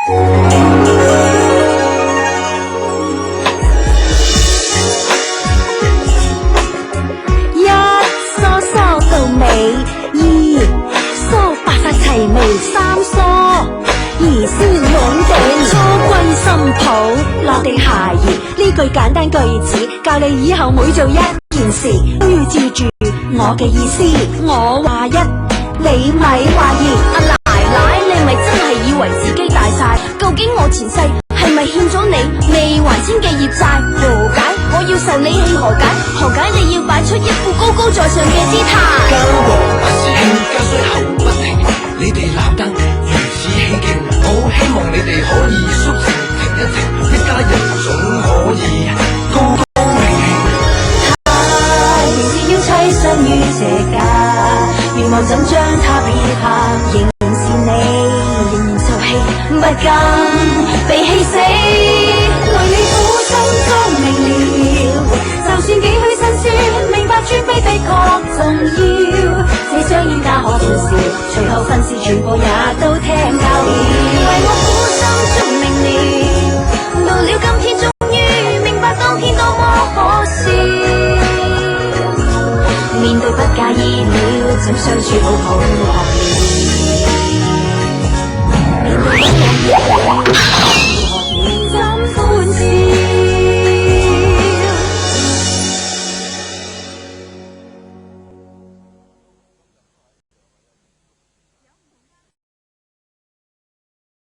一梳梳到尾，二梳白髮齊眉，三梳兒孫滿地，初歸新抱落地孩兒。呢句簡單句子教你以後每做一件事都要照住我嘅意思。我話一，你咪話二。阿奶奶，你咪真係以為自己大晒？究竟我前世係咪欠咗你未還清嘅業債？何解我要受你氣？何解？何解你要擺出一副高高在上嘅姿態？交往還是興，交衰後不停。你哋鬧得如此起勁，我好希望你哋可以肅靜停一停，一家人總可以高高興興。他仍是要棲身於這家，願望怎將他撇下？仍然是你，仍然受氣，不甘被氣死。為你苦心中明了，就算幾許辛酸，明白尊卑的確重要。這相依家可歡笑，隨後分事全部也都聽教了。為我苦心中明了，到了今天終於明白當天多麼可笑。面對不介意了，怎相處好好學了。面對不介意了。